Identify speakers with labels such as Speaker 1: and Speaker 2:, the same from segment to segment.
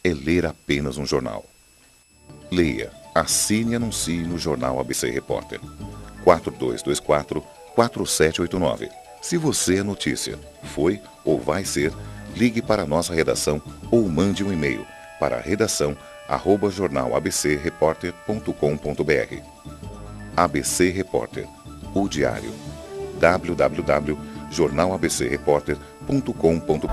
Speaker 1: é ler apenas um jornal. Leia, assine e anuncie no Jornal ABC Repórter. 4224-4789. Se você é notícia, foi ou vai ser, ligue para a nossa redação ou mande um e-mail para redação@jornalabcreporter.com.br. ABC Repórter, o diário. www.jornalabcreporter.com.br.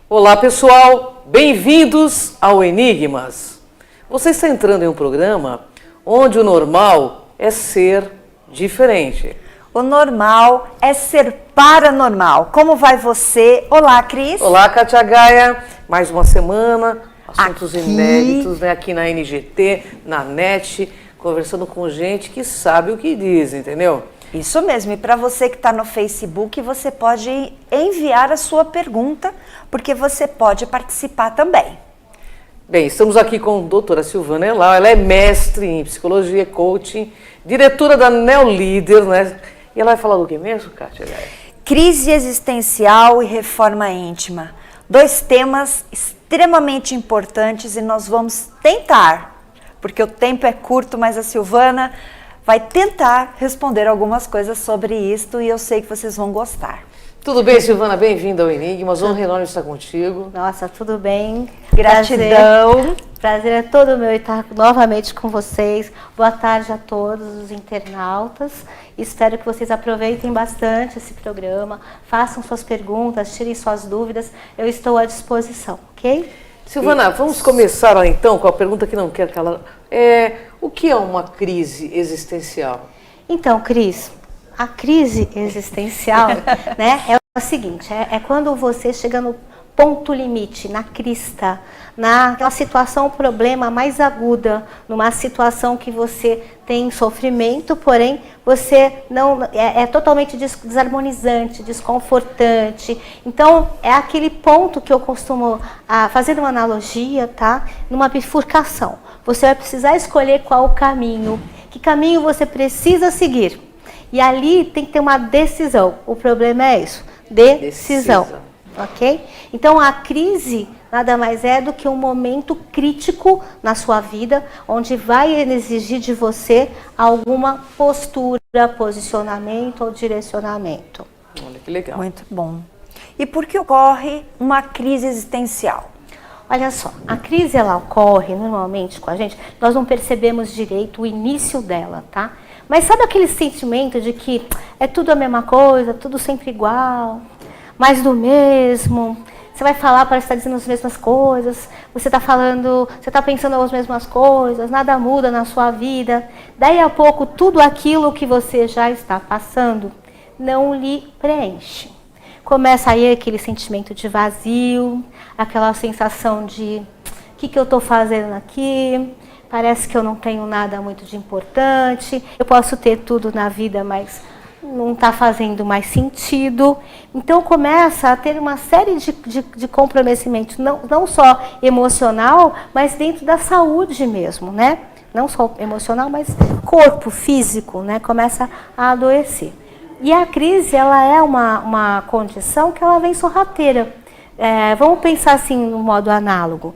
Speaker 2: Olá pessoal, bem-vindos ao Enigmas. Você está entrando em um programa onde o normal é ser diferente.
Speaker 3: O normal é ser paranormal. Como vai você? Olá, Cris.
Speaker 2: Olá, Kátia Gaia. Mais uma semana, assuntos inéditos, né? Aqui na NGT, na NET, conversando com gente que sabe o que diz, entendeu?
Speaker 3: Isso mesmo, e para você que está no Facebook, você pode enviar a sua pergunta, porque você pode participar também.
Speaker 2: Bem, estamos aqui com a doutora Silvana Elau, ela é mestre em psicologia, coaching, diretora da Neolíder, né? E ela vai falar do que mesmo, Kátia?
Speaker 3: Crise existencial e reforma íntima. 2 temas extremamente importantes e nós vamos tentar, porque o tempo é curto, mas a Silvana vai tentar responder algumas coisas sobre isto e eu sei que vocês vão gostar.
Speaker 2: Tudo bem, Silvana? Bem-vinda ao Enigmas. Honra enorme estar contigo.
Speaker 4: Nossa, tudo bem?
Speaker 3: Gratidão.
Speaker 4: Prazer é todo meu estar novamente com vocês. Boa tarde a todos os internautas. Espero que vocês aproveitem bastante esse programa, façam suas perguntas, tirem suas dúvidas. Eu estou à disposição, ok?
Speaker 2: Silvana, vamos começar então com a pergunta que não quer calar. O que é uma crise existencial?
Speaker 4: Então, Cris, a crise existencial né, é o seguinte, é quando você chega no ponto limite, na crista, naquela situação, problema mais aguda, numa situação que você tem sofrimento, porém você não é totalmente desarmonizante, desconfortante. Então é aquele ponto que eu costumo fazer uma analogia, tá? Numa bifurcação. Você vai precisar escolher qual o caminho, que caminho você precisa seguir. E ali tem que ter uma decisão. O problema é isso, decisão. Ok? Então a crise nada mais é do que um momento crítico na sua vida, onde vai exigir de você alguma postura, posicionamento ou direcionamento.
Speaker 2: Olha que legal.
Speaker 3: Muito bom. E por que ocorre uma crise existencial?
Speaker 4: Olha só, a crise ela ocorre normalmente com a gente, nós não percebemos direito o início dela, tá? Mas sabe aquele sentimento de que é tudo a mesma coisa, tudo sempre igual, mais do mesmo? Você vai falar, parece que está dizendo as mesmas coisas, você está falando, você está pensando as mesmas coisas, nada muda na sua vida. Daí a pouco, tudo aquilo que você já está passando não lhe preenche. Começa aí aquele sentimento de vazio, aquela sensação de o que eu estou fazendo aqui? Parece que eu não tenho nada muito de importante, eu posso ter tudo na vida, mas não está fazendo mais sentido. Então começa a ter uma série de comprometimentos, não só emocional, mas dentro da saúde mesmo, né? Não só emocional, mas corpo, físico, né? Começa a adoecer. E a crise, ela é uma condição que ela vem sorrateira. Vamos pensar assim no modo análogo.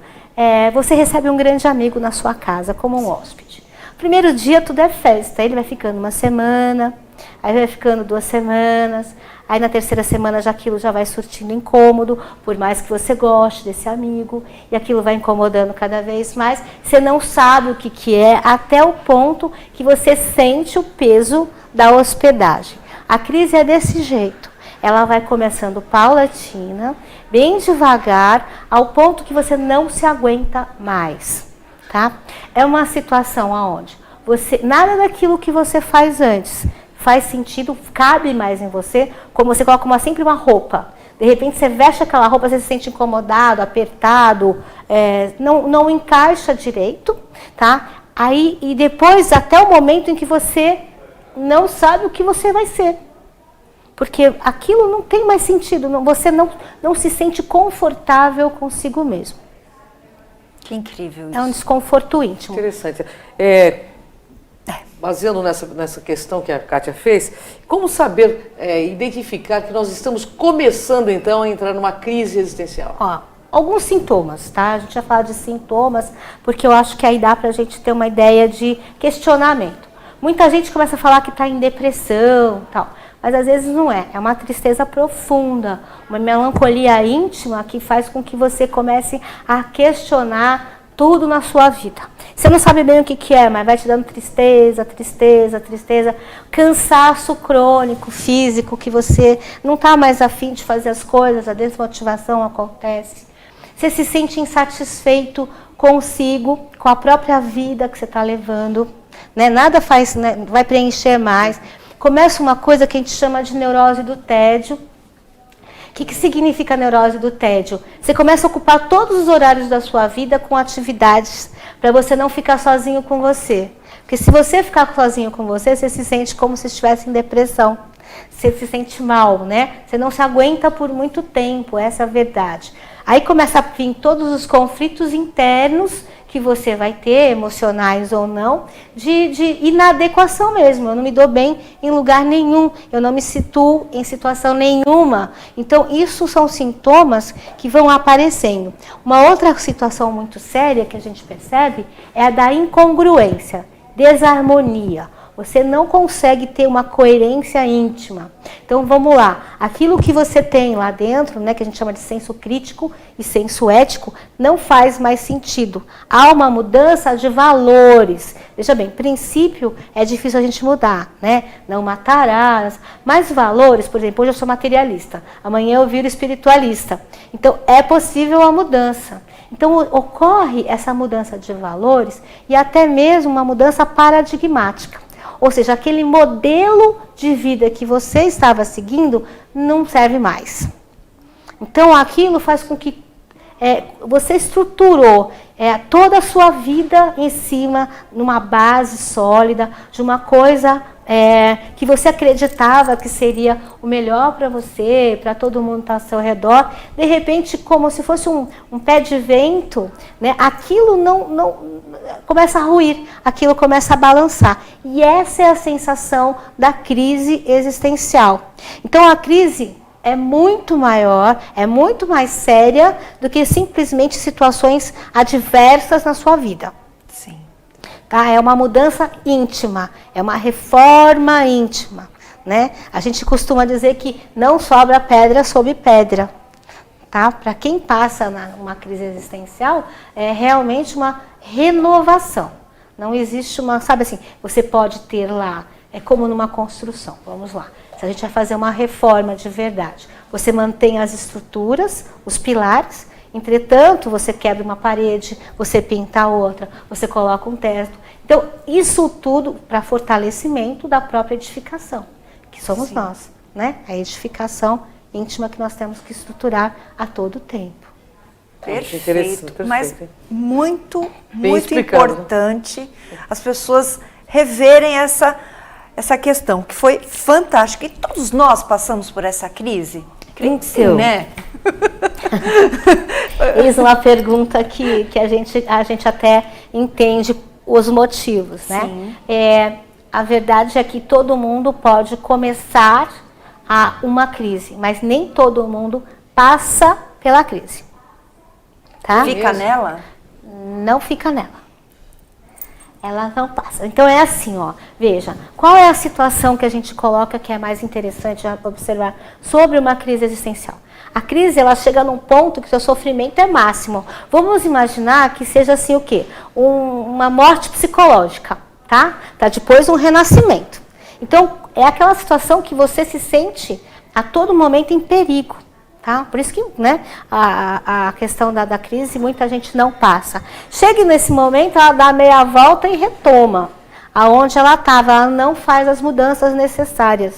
Speaker 4: Você recebe um grande amigo na sua casa, como um hóspede. Primeiro dia tudo é festa, ele vai ficando uma semana, aí vai ficando 2 semanas, aí na 3ª semana aquilo já vai surtindo incômodo, por mais que você goste desse amigo, e aquilo vai incomodando cada vez mais, você não sabe o que é, até o ponto que você sente o peso da hospedagem. A crise é desse jeito, ela vai começando paulatina, bem devagar, ao ponto que você não se aguenta mais, tá? É uma situação onde nada daquilo que você faz antes faz sentido, cabe mais em você, como você coloca sempre uma roupa. De repente você veste aquela roupa, você se sente incomodado, apertado, não encaixa direito, tá? Aí, e depois, até o momento em que você não sabe o que você vai ser. Porque aquilo não tem mais sentido, você não se sente confortável consigo mesmo.
Speaker 3: Que incrível isso.
Speaker 4: É um desconforto íntimo.
Speaker 2: Interessante. Baseando nessa questão que a Kátia fez, como saber identificar que nós estamos começando então a entrar numa crise existencial?
Speaker 4: Ó, alguns sintomas, tá? A gente vai falar de sintomas, porque eu acho que aí dá pra gente ter uma ideia de questionamento. Muita gente começa a falar que está em depressão e tal, mas às vezes não é. É uma tristeza profunda, uma melancolia íntima que faz com que você comece a questionar tudo na sua vida. Você não sabe bem o que é, mas vai te dando tristeza, tristeza, tristeza, cansaço crônico, físico, que você não está mais afim de fazer as coisas, a desmotivação acontece. Você se sente insatisfeito consigo, com a própria vida que você está levando, né? Nada faz, né? Vai preencher mais. Começa uma coisa que a gente chama de neurose do tédio. O que significa a neurose do tédio? Você começa a ocupar todos os horários da sua vida com atividades para você não ficar sozinho com você. Porque se você ficar sozinho com você, você se sente como se estivesse em depressão. Você se sente mal, né? Você não se aguenta por muito tempo, essa é a verdade. Aí começa a vir todos os conflitos internos que você vai ter, emocionais ou não, de inadequação mesmo. Eu não me dou bem em lugar nenhum, eu não me situo em situação nenhuma. Então, isso são sintomas que vão aparecendo. Uma outra situação muito séria que a gente percebe é a da incongruência, desarmonia. Você não consegue ter uma coerência íntima. Então, vamos lá. Aquilo que você tem lá dentro, né, que a gente chama de senso crítico e senso ético, não faz mais sentido. Há uma mudança de valores. Veja bem, princípio é difícil a gente mudar, né? Não matarás. Mas valores, por exemplo, hoje eu sou materialista. Amanhã eu viro espiritualista. Então, é possível a mudança. Então, ocorre essa mudança de valores e até mesmo uma mudança paradigmática. Ou seja, aquele modelo de vida que você estava seguindo não serve mais. Então, aquilo faz com que você estruturou toda a sua vida em cima, numa base sólida, de uma coisa que você acreditava que seria o melhor para você, para todo mundo estar ao seu redor. De repente, como se fosse um pé de vento, né, aquilo não começa a ruir, aquilo começa a balançar. E essa é a sensação da crise existencial. Então, a crise é muito maior, é muito mais séria do que simplesmente situações adversas na sua vida.
Speaker 3: Sim.
Speaker 4: Tá? É uma mudança íntima, é uma reforma íntima, né? A gente costuma dizer que não sobra pedra sobre pedra. Tá? Para quem passa numa crise existencial, é realmente uma renovação. Não existe uma, sabe assim, você pode ter lá, é como numa construção, vamos lá. Se a gente vai fazer uma reforma de verdade, você mantém as estruturas, os pilares, entretanto, você quebra uma parede, você pinta outra, você coloca um teto. Então, isso tudo para fortalecimento da própria edificação, que somos nós, né? A edificação íntima que nós temos que estruturar a todo tempo.
Speaker 3: Perfeito, mas muito
Speaker 2: explicado,
Speaker 3: importante, né? As pessoas reverem essa questão, que foi fantástica. E todos nós passamos por essa crise?
Speaker 4: Então,
Speaker 3: né?
Speaker 4: Eis uma pergunta que a gente até entende os motivos, né? Sim. A verdade é que todo mundo pode começar uma crise, mas nem todo mundo passa pela crise. Tá?
Speaker 3: Fica nela?
Speaker 4: Não fica nela. Ela não passa. Então é assim, ó. Veja, qual é a situação que a gente coloca que é mais interessante observar sobre uma crise existencial? A crise, ela chega num ponto que o seu sofrimento é máximo. Vamos imaginar que seja assim o quê? Uma morte psicológica, tá? Tá depois um renascimento. Então, é aquela situação que você se sente a todo momento em perigo. Tá? Por isso que, né, a questão da crise muita gente não passa. Chega nesse momento, ela dá meia volta e retoma aonde ela estava. Ela não faz as mudanças necessárias.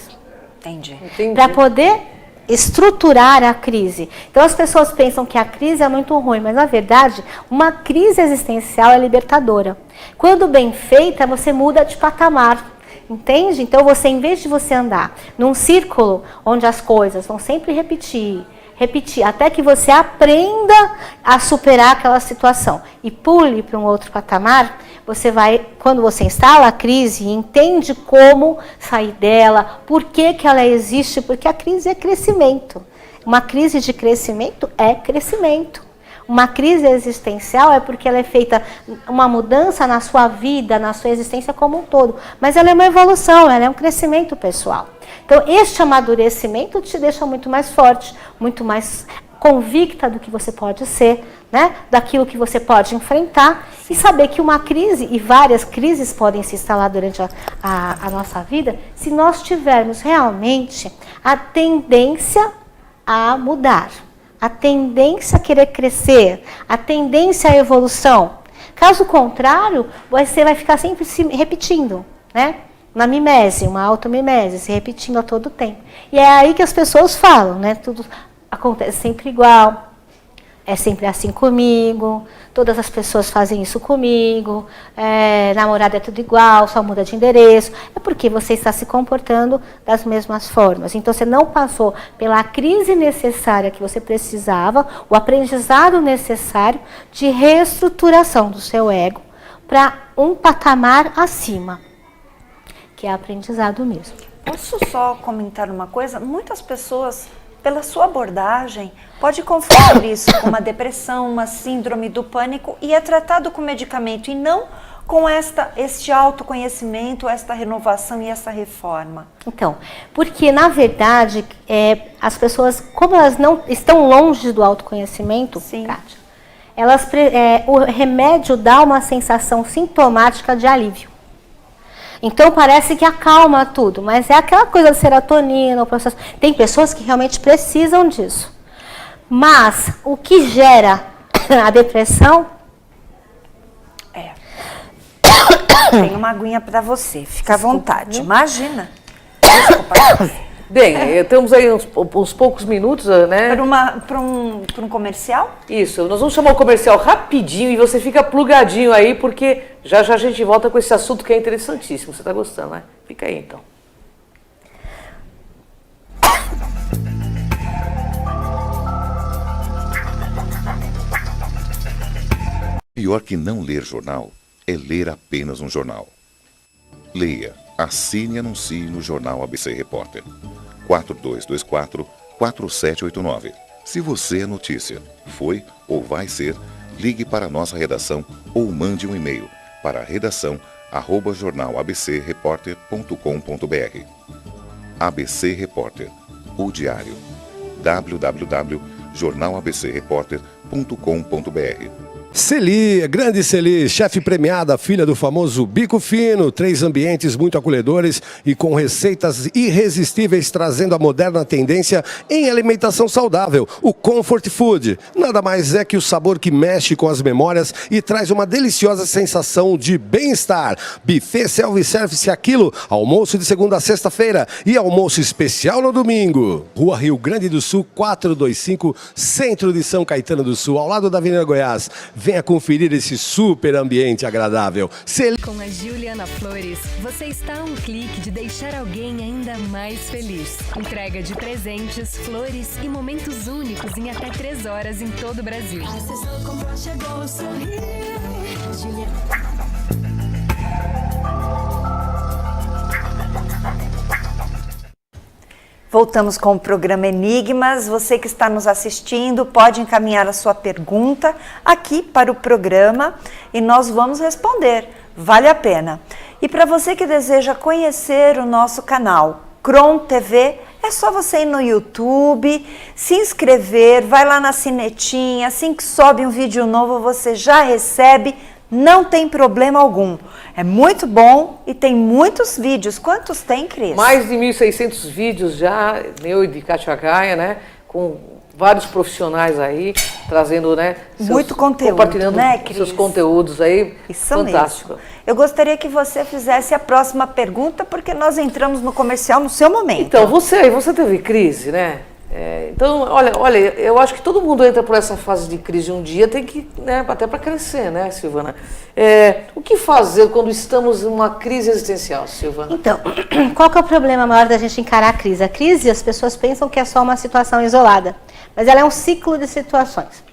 Speaker 3: Entendi.
Speaker 4: Para poder estruturar a crise. Então as pessoas pensam que a crise é muito ruim, mas na verdade uma crise existencial é libertadora. Quando bem feita, você muda de patamar. Entende? Então você, em vez de você andar num círculo onde as coisas vão sempre repetir, repetir, até que você aprenda a superar aquela situação e pule para um outro patamar. Você vai, quando você instala a crise, entende como sair dela, por que que ela existe, porque a crise é crescimento. Uma crise de crescimento é crescimento. Uma crise existencial é porque ela é feita uma mudança na sua vida, na sua existência como um todo. Mas ela é uma evolução, ela é um crescimento pessoal. Então, este amadurecimento te deixa muito mais forte, muito mais convicta do que você pode ser, né? Daquilo que você pode enfrentar e saber que uma crise, e várias crises podem se instalar durante a nossa vida, se nós tivermos realmente a tendência a mudar, a tendência a querer crescer, a tendência à evolução. Caso contrário, você vai ficar sempre se repetindo, né? Uma mimese, uma automimese, se repetindo a todo tempo. E é aí que as pessoas falam, né? Tudo acontece sempre igual, é sempre assim comigo, todas as pessoas fazem isso comigo, namorado é tudo igual, só muda de endereço. É porque você está se comportando das mesmas formas. Então, você não passou pela crise necessária que você precisava, o aprendizado necessário de reestruturação do seu ego para um patamar acima, que é aprendizado mesmo.
Speaker 3: Posso só comentar uma coisa? Muitas pessoas, pela sua abordagem, pode confundir isso com uma depressão, uma síndrome do pânico e é tratado com medicamento e não com este autoconhecimento, esta renovação e essa reforma.
Speaker 4: Então, porque na verdade, as pessoas, como elas não estão longe do autoconhecimento, Kátia, o remédio dá uma sensação sintomática de alívio. Então parece que acalma tudo, mas é aquela coisa da serotonina, o processo. Tem pessoas que realmente precisam disso. Mas o que gera a depressão?
Speaker 3: Tem uma aguinha para você, fica à vontade. Imagina. Desculpa.
Speaker 2: Bem, temos aí uns poucos minutos, né?
Speaker 3: Para um comercial?
Speaker 2: Isso, nós vamos chamar o comercial rapidinho e você fica plugadinho aí, porque já a gente volta com esse assunto que é interessantíssimo. Você está gostando, né? Fica aí, então.
Speaker 1: Pior que não ler jornal é ler apenas um jornal. Leia, assine e anuncie no Jornal ABC Repórter. 4224-4789. Se você é notícia, foi ou vai ser, ligue para a nossa redação ou mande um e-mail para redação@jornalabcreporter.com.br. ABC Repórter, o diário. www.jornalabcreporter.com.br.
Speaker 5: Celi, grande Celi, chefe premiada, filha do famoso Bico Fino, 3 ambientes muito acolhedores e com receitas irresistíveis, trazendo a moderna tendência em alimentação saudável, o Comfort Food. Nada mais é que o sabor que mexe com as memórias e traz uma deliciosa sensação de bem-estar. Buffet self-service a quilo, almoço de segunda a sexta-feira e almoço especial no domingo. Rua Rio Grande do Sul, 425, centro de São Caetano do Sul, ao lado da Avenida Goiás. Venha conferir esse super ambiente agradável.
Speaker 6: Com a Juliana Flores, você está a um clique de deixar alguém ainda mais feliz. Entrega de presentes, flores e momentos únicos em até 3 horas em todo o Brasil.
Speaker 3: Voltamos com o programa Enigmas. Você que está nos assistindo pode encaminhar a sua pergunta aqui para o programa e nós vamos responder. Vale a pena. E para você que deseja conhecer o nosso canal Cron TV, é só você ir no YouTube, se inscrever, vai lá na sinetinha, assim que sobe um vídeo novo você já recebe. Não tem problema algum. É muito bom e tem muitos vídeos. Quantos tem, Cris?
Speaker 2: Mais de 1.600 vídeos já, eu e de Kátia Gaia, né? Com vários profissionais aí, trazendo, né?
Speaker 3: Muito conteúdo,
Speaker 2: compartilhando,
Speaker 3: né, Cris?
Speaker 2: Seus conteúdos aí.
Speaker 3: Isso
Speaker 2: fantástico.
Speaker 3: Mesmo. Eu gostaria que você fizesse a próxima pergunta, porque nós entramos no comercial no seu momento.
Speaker 2: Então, você teve crise, né? Então, olha, eu acho que todo mundo entra por essa fase de crise um dia, tem que, né, até para crescer, né, Silvana? O que fazer quando estamos em uma crise existencial, Silvana?
Speaker 4: Então, qual que é o problema maior da gente encarar a crise? A crise, as pessoas pensam que é só uma situação isolada, mas ela é um ciclo de situações,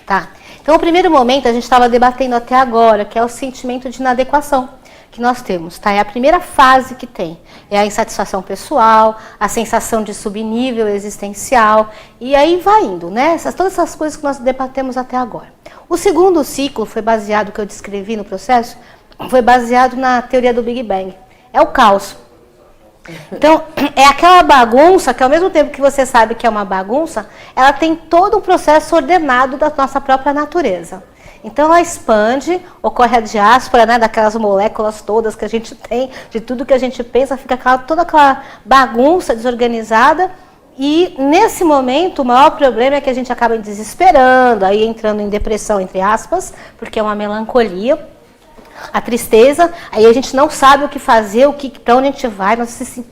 Speaker 4: tá? Então, o primeiro momento a gente estava debatendo até agora, que é o sentimento de inadequação que nós temos, tá? É a primeira fase que tem. É a insatisfação pessoal, a sensação de subnível existencial, e aí vai indo, né? Todas essas coisas que nós debatemos até agora. O segundo ciclo foi baseado, que eu descrevi no processo, foi baseado na teoria do Big Bang. É o caos. Então, é aquela bagunça que ao mesmo tempo que você sabe que é uma bagunça, ela tem todo um processo ordenado da nossa própria natureza. Então ela expande, ocorre a diáspora, né, daquelas moléculas todas que a gente tem, de tudo que a gente pensa, fica toda aquela bagunça desorganizada. E nesse momento o maior problema é que a gente acaba desesperando, aí entrando em depressão, entre aspas, porque é uma melancolia, a tristeza, aí a gente não sabe o que fazer, para onde a gente vai,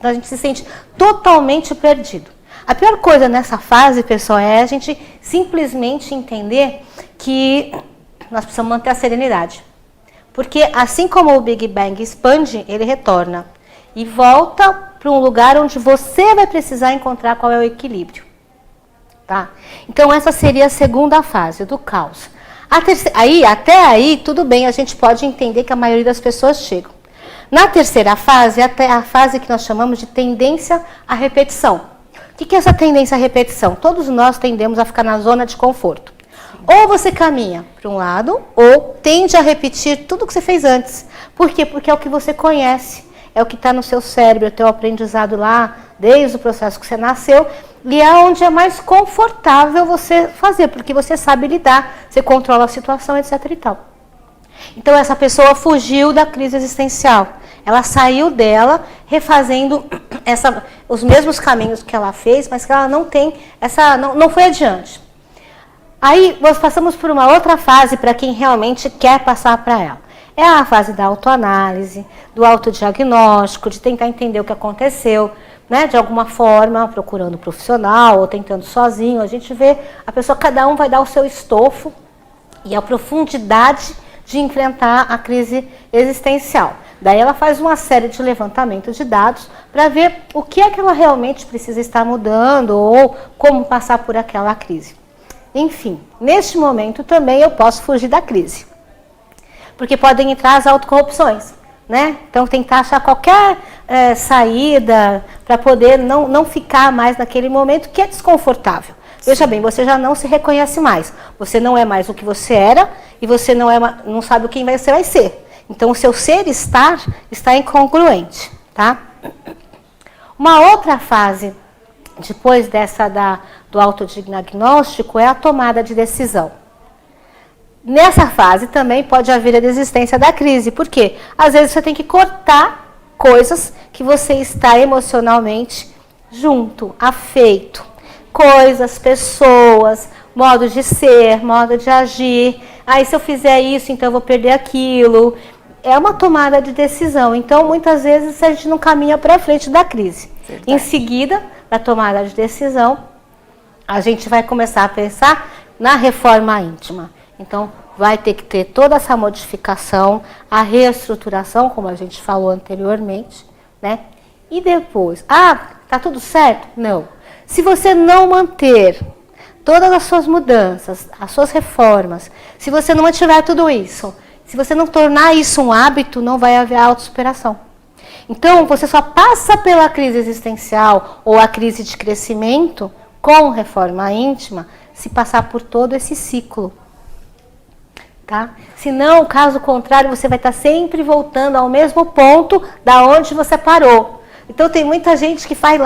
Speaker 4: a gente se sente totalmente perdido. A pior coisa nessa fase, pessoal, é a gente simplesmente entender que nós precisamos manter a serenidade. Porque assim como o Big Bang expande, ele retorna. E volta para um lugar onde você vai precisar encontrar qual é o equilíbrio. Tá? Então essa seria a segunda fase, do caos. Até aí, tudo bem, a gente pode entender que a maioria das pessoas chegam. Na terceira fase, até a fase que nós chamamos de tendência à repetição. O que é essa tendência à repetição? Todos nós tendemos a ficar na zona de conforto. Ou você caminha para um lado, ou tende a repetir tudo que você fez antes. Por quê? Porque é o que você conhece, é o que está no seu cérebro, é o teu aprendizado lá, desde o processo que você nasceu, e é onde é mais confortável você fazer, porque você sabe lidar, você controla a situação, etc. e tal. Então essa pessoa fugiu da crise existencial, ela saiu dela refazendo os mesmos caminhos que ela fez, mas que ela não tem, não foi adiante. Aí nós passamos por uma outra fase para quem realmente quer passar para ela. É a fase da autoanálise, do autodiagnóstico, de tentar entender o que aconteceu, né, de alguma forma, procurando profissional ou tentando sozinho. A gente vê, a pessoa, cada um vai dar o seu estofo e a profundidade de enfrentar a crise existencial. Daí ela faz uma série de levantamentos de dados para ver o que é que ela realmente precisa estar mudando ou como passar por aquela crise. Enfim, neste momento também eu posso fugir da crise. Porque podem entrar as autocorrupções, né? Então tentar achar qualquer saída para poder não ficar mais naquele momento que é desconfortável. Sim. Veja bem, você já não se reconhece mais. Você não é mais o que você era e você não sabe quem você vai ser. Então o seu ser-estar está incongruente, tá? Uma outra fase depois do autodiagnóstico é a tomada de decisão. Nessa fase também pode haver a desistência da crise. Por quê? Às vezes você tem que cortar coisas que você está emocionalmente junto, afeito. Coisas, pessoas, modo de ser, modo de agir. Aí se eu fizer isso, então eu vou perder aquilo. É uma tomada de decisão. Então, muitas vezes a gente não caminha para frente da crise. Verdade. Em seguida, da tomada de decisão, a gente vai começar a pensar na reforma íntima. Então, vai ter que ter toda essa modificação, a reestruturação, como a gente falou anteriormente, né? E depois, tá tudo certo? Não. Se você não manter todas as suas mudanças, as suas reformas, se você não mantiver tudo isso, se você não tornar isso um hábito, não vai haver autossuperação. Então, você só passa pela crise existencial ou a crise de crescimento com reforma íntima se passar por todo esse ciclo. Tá? Se não, caso contrário, você vai estar sempre voltando ao mesmo ponto da onde você parou. Então, tem muita gente que faz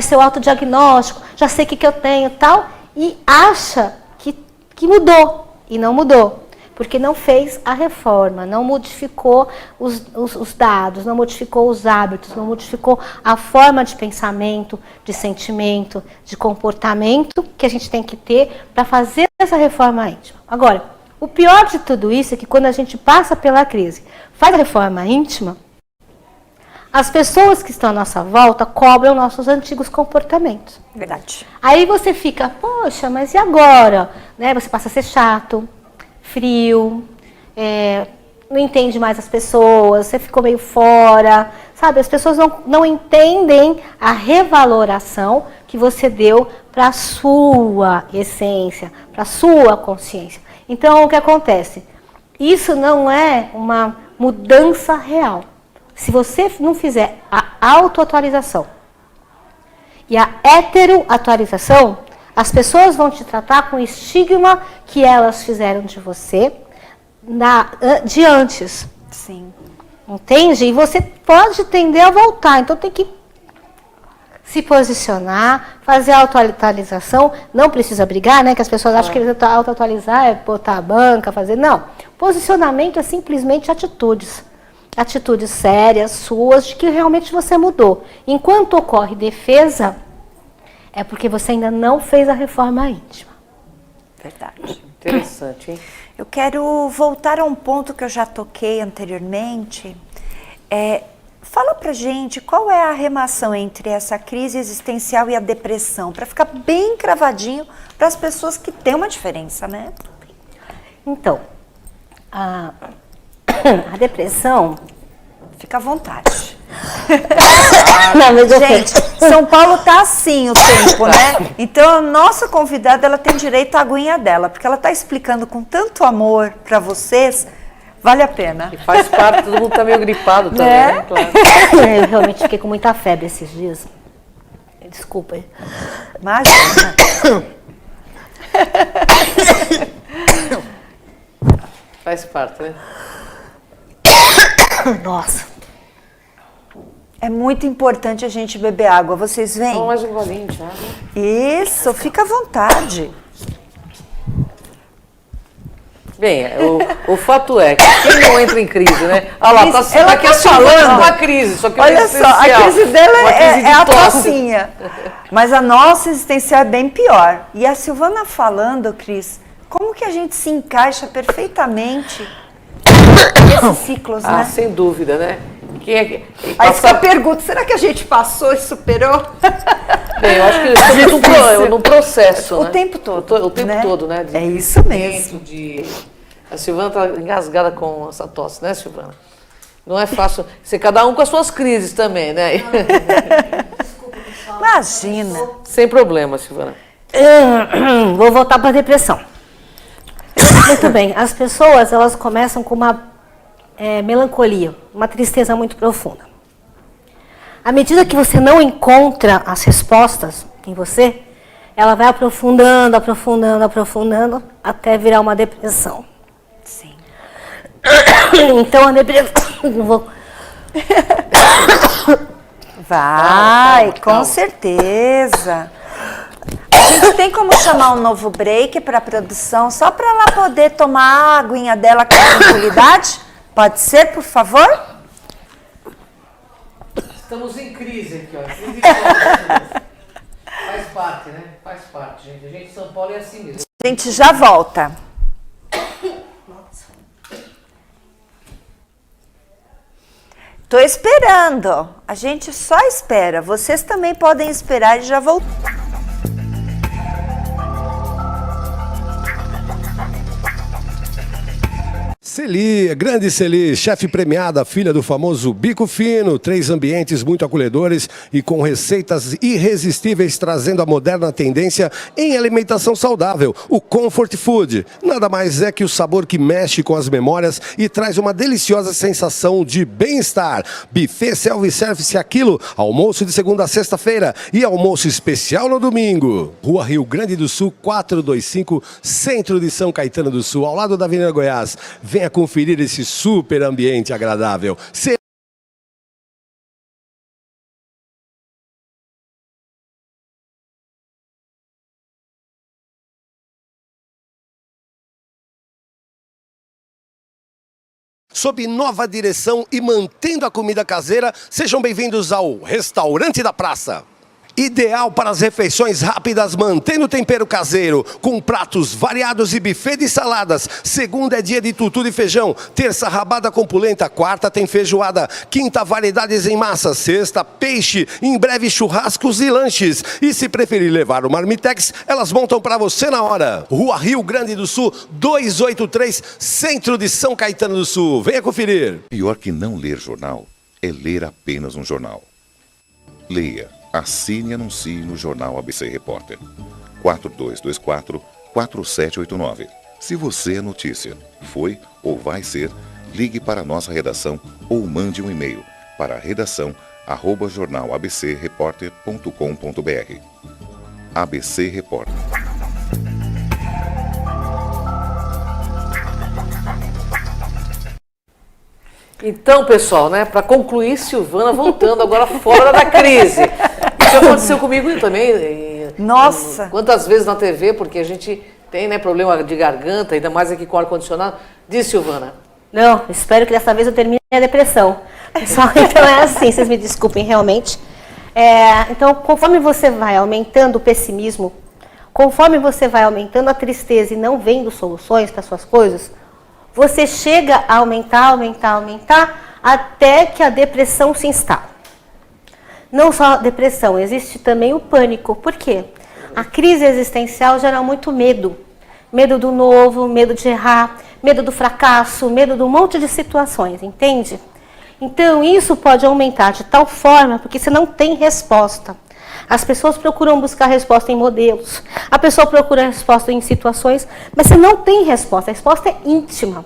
Speaker 4: seu autodiagnóstico, já sei o que eu tenho tal, e acha que mudou, e não mudou. Porque não fez a reforma, não modificou os dados, não modificou os hábitos, não modificou a forma de pensamento, de sentimento, de comportamento que a gente tem que ter para fazer essa reforma íntima. Agora, o pior de tudo isso é que quando a gente passa pela crise, faz a reforma íntima, As pessoas que estão à nossa volta cobram nossos antigos comportamentos.
Speaker 3: Verdade.
Speaker 4: Aí você fica, poxa, mas e agora? Né? Você passa a ser chato, frio, não entende mais as pessoas, você ficou meio fora, sabe? As pessoas não entendem a revaloração que você deu para a sua essência, para a sua consciência. Então, o que acontece? Isso não é uma mudança real. Se você não fizer a autoatualização e a heteroatualização, as pessoas vão te tratar com o estigma que elas fizeram de você de antes.
Speaker 3: Sim.
Speaker 4: Entende? E você pode tender a voltar. Então tem que se posicionar, fazer a autoatualização. Não precisa brigar, né? Que as pessoas acham que autoatualizar é botar a banca, fazer. Não. Posicionamento é simplesmente atitudes. Atitudes sérias, suas, de que realmente você mudou. Enquanto ocorre defesa, é porque você ainda não fez a reforma íntima.
Speaker 3: Verdade.
Speaker 2: Interessante, hein?
Speaker 3: Eu quero voltar a um ponto que eu já toquei anteriormente. Fala pra gente qual é a relação entre essa crise existencial e a depressão, para ficar bem cravadinho para as pessoas que têm uma diferença, né?
Speaker 4: Então, a depressão...
Speaker 3: Fica à vontade.
Speaker 4: Não, mas
Speaker 3: Gente, São Paulo tá assim o tempo, né? Então a nossa convidada, ela tem direito à aguinha dela, porque ela tá explicando com tanto amor para vocês, vale a pena.
Speaker 2: E faz parte, todo mundo tá meio gripado também, né? Claro.
Speaker 4: Eu realmente fiquei com muita febre esses dias. Desculpa.
Speaker 3: Imagina.
Speaker 2: Faz parte, né?
Speaker 4: Nossa.
Speaker 3: É muito importante a gente beber água, vocês veem?
Speaker 2: Toma mais um golinho de água.
Speaker 3: Isso, fica à vontade.
Speaker 2: Bem, o fato é que quem não entra em crise, né? Olha lá,
Speaker 3: Ela
Speaker 2: aqui
Speaker 3: tá falando
Speaker 2: uma crise, só que
Speaker 3: Olha só, a crise dela é a
Speaker 2: tosse.
Speaker 3: tocinha. Mas a nossa existencial é bem pior. E a Silvana falando, Cris, como que a gente se encaixa perfeitamente nesses ciclos,
Speaker 2: Ah,
Speaker 3: né?
Speaker 2: sem dúvida, né? Quem é que...
Speaker 3: Aí fica a pergunta, será que a gente passou e superou?
Speaker 2: Bem, eu acho que estamos num processo,
Speaker 3: O
Speaker 2: né?
Speaker 3: tempo todo,
Speaker 2: O tempo
Speaker 3: né?
Speaker 2: todo, né?
Speaker 3: É isso mesmo.
Speaker 2: A Silvana está engasgada com essa tosse, né, Silvana? Não é fácil ser cada um com as suas crises também, né?
Speaker 3: Imagina.
Speaker 2: Sem problema, Silvana.
Speaker 4: Vou voltar para a depressão. Muito bem, as pessoas elas começam com uma melancolia, uma tristeza muito profunda. À medida que você não encontra as respostas em você, ela vai aprofundando, aprofundando, aprofundando, até virar uma depressão.
Speaker 3: Sim.
Speaker 4: Então a depressão...
Speaker 3: Vai,
Speaker 2: Calma.
Speaker 3: com certeza. A gente tem como chamar um novo break para a produção, só para ela poder tomar a aguinha dela com tranquilidade? Pode ser, por favor?
Speaker 2: Estamos em crise aqui, ó. Crise faz parte, né? Faz parte, gente. A gente em São Paulo é assim mesmo.
Speaker 3: A gente já volta. Tô esperando. A gente só espera. Vocês também podem esperar e já voltar.
Speaker 5: Celi, grande Celi, chefe premiada, filha do famoso Bico Fino, 3 ambientes muito acolhedores e com receitas irresistíveis, trazendo a moderna tendência em alimentação saudável, o Comfort Food. Nada mais é que o sabor que mexe com as memórias e traz uma deliciosa sensação de bem-estar. Buffet self-service a quilo, almoço de segunda a sexta-feira e almoço especial no domingo. Rua Rio Grande do Sul, 425, centro de São Caetano do Sul, ao lado da Avenida Goiás. Venha conferir esse super ambiente agradável. Sob nova direção e mantendo a comida caseira, sejam bem-vindos ao Restaurante da Praça. ideal para as refeições rápidas, mantendo o tempero caseiro, com pratos variados e buffet de saladas. Segunda é dia de tutu de feijão, terça rabada com polenta, quarta tem feijoada, quinta variedades em massa, sexta peixe, em breve churrascos e lanches. E se preferir levar o Marmitex, elas montam para você na hora. Rua Rio Grande do Sul, 283, centro de São Caetano do Sul. Venha conferir.
Speaker 1: Pior que não ler jornal é ler apenas um jornal. Leia, assine e anuncie no Jornal ABC Repórter. 4224-4789. Se você é notícia, foi ou vai ser, ligue para a nossa redação ou mande um e-mail para redação@jornalabcreporter.com.br. ABC Repórter.
Speaker 2: Então, pessoal, né, para concluir, Silvana voltando agora fora da crise. Isso aconteceu comigo também.
Speaker 3: Nossa!
Speaker 2: Quantas vezes na TV, porque a gente tem, né, problema de garganta, ainda mais aqui com ar-condicionado. Diz, Silvana.
Speaker 4: Não, espero que dessa vez eu termine a depressão. Pessoal, então é assim, vocês me desculpem realmente. Então, conforme você vai aumentando o pessimismo, conforme você vai aumentando a tristeza e não vendo soluções para suas coisas, você chega a aumentar, até que a depressão se instala. Não só a depressão, existe também o pânico. Por quê? A crise existencial gera muito medo. Medo do novo, medo de errar, medo do fracasso, medo de um monte de situações, entende? Então isso pode aumentar de tal forma, porque você não tem resposta. As pessoas procuram buscar resposta em modelos, a pessoa procura resposta em situações, mas você não tem resposta, a resposta é íntima.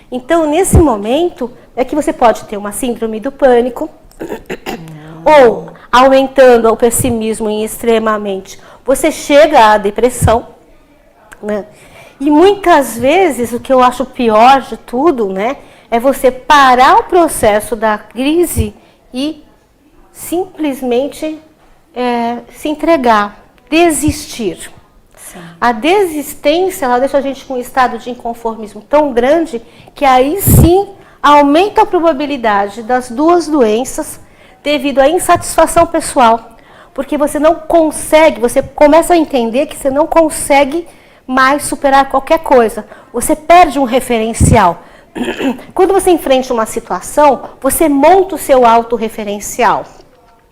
Speaker 4: Então, nesse momento, é que você pode ter uma síndrome do pânico, ou aumentando o pessimismo extremamente, você chega à depressão, né? E muitas vezes, o que eu acho pior de tudo, né, é você parar o processo da crise e simplesmente se entregar, desistir. Sim. A desistência, ela deixa a gente com um estado de inconformismo tão grande que aí sim aumenta a probabilidade das duas doenças devido à insatisfação pessoal. Porque você não consegue, você começa a entender que você não consegue mais superar qualquer coisa. Você perde um referencial. Quando você enfrenta uma situação, você monta o seu autorreferencial,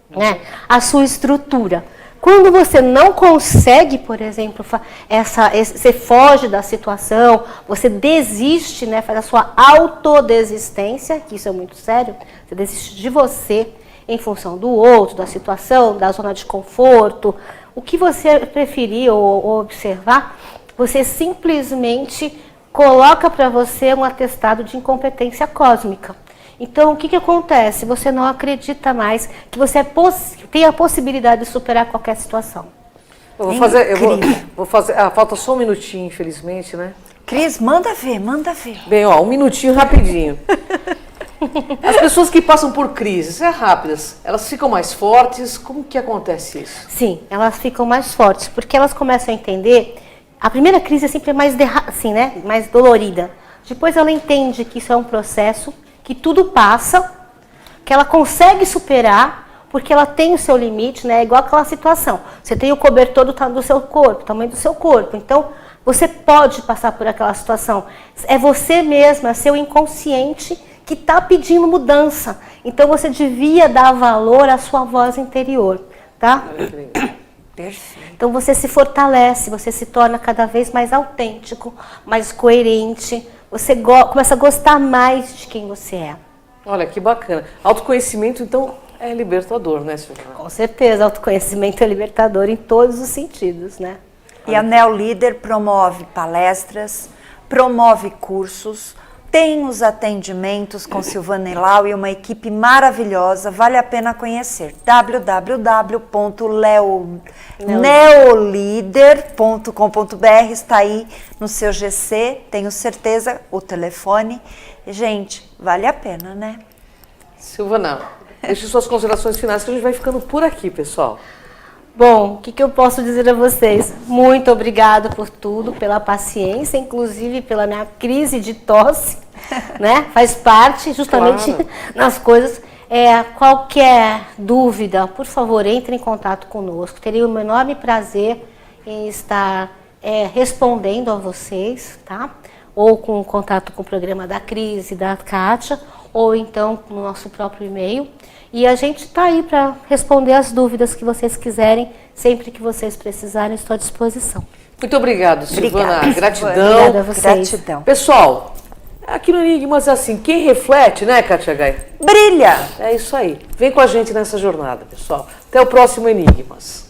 Speaker 4: né? A sua estrutura. Quando você não consegue, por exemplo, você foge da situação, você desiste, né? Faz a sua autodesistência, que isso é muito sério, você desiste de você em função do outro, da situação, da zona de conforto, o que você preferir ou observar, você simplesmente coloca para você um atestado de incompetência cósmica. Então, o que acontece? Você não acredita mais que você tem a possibilidade de superar qualquer situação.
Speaker 2: Eu vou fazer. Falta só um minutinho, infelizmente, né?
Speaker 3: Cris, manda ver.
Speaker 2: Bem, ó, um minutinho rapidinho. As pessoas que passam por crises rápidas, elas ficam mais fortes? Como que acontece isso?
Speaker 4: Sim, elas ficam mais fortes, porque elas começam a entender. A primeira crise é sempre mais dolorida. Depois ela entende que isso é um processo, que tudo passa, que ela consegue superar, porque ela tem o seu limite, né? É igual aquela situação. Você tem o cobertor do seu corpo, tamanho do seu corpo. Então, você pode passar por aquela situação. É você mesma, seu inconsciente, que está pedindo mudança. Então, você devia dar valor à sua voz interior, tá?
Speaker 3: Perfeito.
Speaker 4: Então você se fortalece, você se torna cada vez mais autêntico, mais coerente, você começa a gostar mais de quem você é.
Speaker 2: Olha, que bacana. Autoconhecimento, então, é libertador, né, Silvana?
Speaker 4: Com certeza, autoconhecimento é libertador em todos os sentidos, né?
Speaker 3: E a Neolíder promove palestras, promove cursos, tem os atendimentos com Silvana Elau e uma equipe maravilhosa, vale a pena conhecer. www.neolider.com.br, está aí no seu GC, tenho certeza, o telefone. Gente, vale a pena, né?
Speaker 2: Silvana, deixe suas considerações finais que a gente vai ficando por aqui, pessoal.
Speaker 4: Bom, o que eu posso dizer a vocês? Muito obrigada por tudo, pela paciência, inclusive pela minha crise de tosse, né? Faz parte justamente nas coisas. Qualquer dúvida, por favor, entre em contato conosco. Teria um enorme prazer em estar respondendo a vocês, tá? Ou com contato com o programa da Cris e da Kátia, ou então no nosso próprio e-mail. E a gente está aí para responder as dúvidas que vocês quiserem, sempre que vocês precisarem, estou à disposição.
Speaker 2: Muito obrigado, Silvana.
Speaker 3: Obrigada,
Speaker 2: Gratidão.
Speaker 4: Obrigada a vocês.
Speaker 3: Gratidão.
Speaker 2: Pessoal, aqui no Enigmas é assim, quem reflete, né, Kátia Gai?
Speaker 3: Brilha!
Speaker 2: É isso aí. Vem com a gente nessa jornada, pessoal. Até o próximo Enigmas.